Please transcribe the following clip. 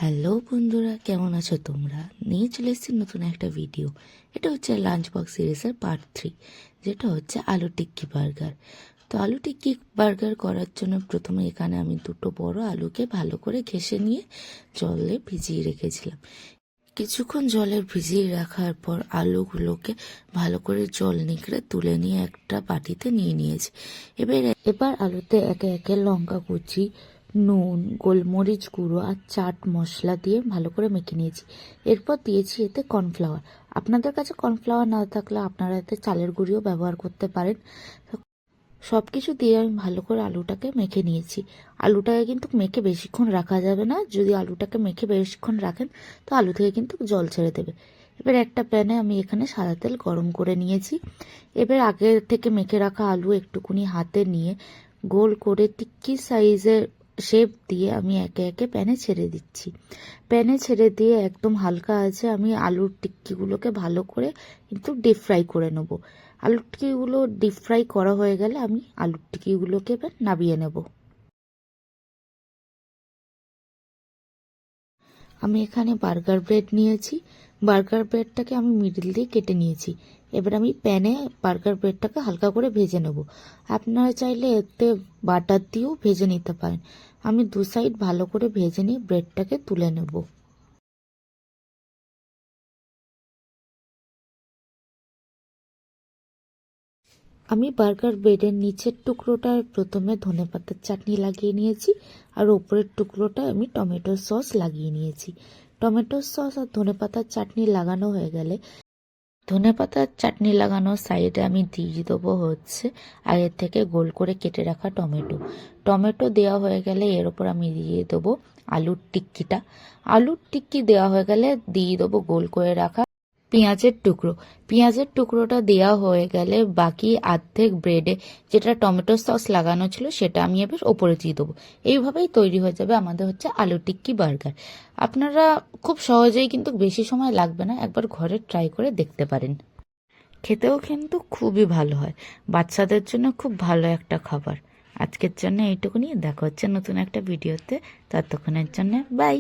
Hello বন্ধুরা, কেমন আছো তোমরা? নিয়ে চলে এসেছি নতুন একটা ভিডিও। এটা হচ্ছে লাঞ্চ বক্স সিরিজের পার্ট 3, যেটা হচ্ছে আলু টিক্কি বার্গার। তো আলু টিক্কি বার্গার করার জন্য প্রথমে এখানে আমি দুটো বড় আলুকে ভালো করে ঘেঁষে নিয়ে জলে ভিজিয়ে রেখেছিলাম। কিছুক্ষণ জলে ভিজিয়ে রাখার পর আলুগুলোকে ভালো করে জল নিগড়ে তুলে নিয়ে একটা বাটিতে নিয়ে নিয়েছি। এবার আলুতে একে একে লঙ্কা কুচি, নুন, গোলমরিচ গুঁড়ো আর চাট মশলা দিয়ে ভালো করে মেখে নিয়েছি। এরপর দিয়েছি এতে কর্নফ্লাওয়ার। আপনাদের কাছে কর্নফ্লাওয়ার না থাকলে আপনারা এতে চালের গুঁড়িও ব্যবহার করতে পারেন। সব কিছু দিয়ে আমি ভালো করে আলুটাকে মেখে নিয়েছি। আলুটাকে কিন্তু মেখে বেশিক্ষণ রাখা যাবে না। যদি আলুটাকে মেখে বেশিক্ষণ রাখেন তো আলু থেকে কিন্তু জল ছেড়ে দেবে। এবার একটা প্যানে আমি এখানে সাদা তেল গরম করে নিয়েছি। এবার আগে থেকে মেখে রাখা আলু একটুকুনি হাতে নিয়ে গোল করে টিক্কি সাইজের শেপ দিয়ে আমি একে একে প্যানে ছেড়ে দিচ্ছি। প্যানে ছেড়ে দিয়ে একদম হালকা আছে আমি আলুর টিক্কিগুলোকে ভালো করে কিন্তু ডিপ ফ্রাই করে নেব। আলুর টিক্কিগুলো ডিপ ফ্রাই করা হয়ে গেলে আমি আলুর টিক্কিগুলোকে এবার নামিয়ে নেব। আমি এখানে বার্গার ব্রেড নিয়েছি। বার্গার ব্রেডটাকে আমি মিডিল দিয়ে কেটে নিয়েছি। এবার আমি প্যানে বার্গার ব্রেডটাকে হালকা করে ভেজে নেব। আপনারা চাইলে এতে বাটার দিয়েও ভেজে নিতে পারেন। আমি দু সাইড ভালো করে ভেজে নিয়ে ব্রেডটাকে তুলে নেব। আমি বার্গার ব্রেডের নিচের টুকরোটায় প্রথমে ধনেপাতার চাটনি লাগিয়ে নিয়েছি, আর ওপরের টুকরোটায় আমি টমেটো সস লাগিয়ে নিয়েছি। টমেটো সস আর ধনেপাতার চাটনি লাগানো হয়ে গেলে ধনেপাতার চাটনি লাগানোর সাইডে আমি দিয়ে দেবো হচ্ছে আগের থেকে গোল করে কেটে রাখা টমেটো। টমেটো দেওয়া হয়ে গেলে এর ওপর আমি দিয়ে দেবো আলুর টিক্কিটা। আলুর টিক্কি দেওয়া হয়ে গেলে দিয়ে দেবো গোল করে রাখা পেঁয়াজের টুকরো। পেঁয়াজের টুকরোটা দেওয়া হয়ে গেলে বাকি অর্ধেক ব্রেডে যেটা টমেটো সস লাগানো ছিল সেটা আমি এবার ওপরে দিয়ে দেবো। এইভাবেই তৈরি হয়ে যাবে আমাদের হচ্ছে আলু টিক্কি বার্গার। আপনারা খুব সহজেই, কিন্তু বেশি সময় লাগবে না, একবার ঘরে ট্রাই করে দেখতে পারেন। খেতেও কিন্তু খুবই ভালো হয়। বাচ্চাদের জন্য খুব ভালো একটা খাবার। আজকের জন্য এইটুকুনি। দেখা হচ্ছে নতুন একটা ভিডিওতে। ততক্ষণের জন্য বাই।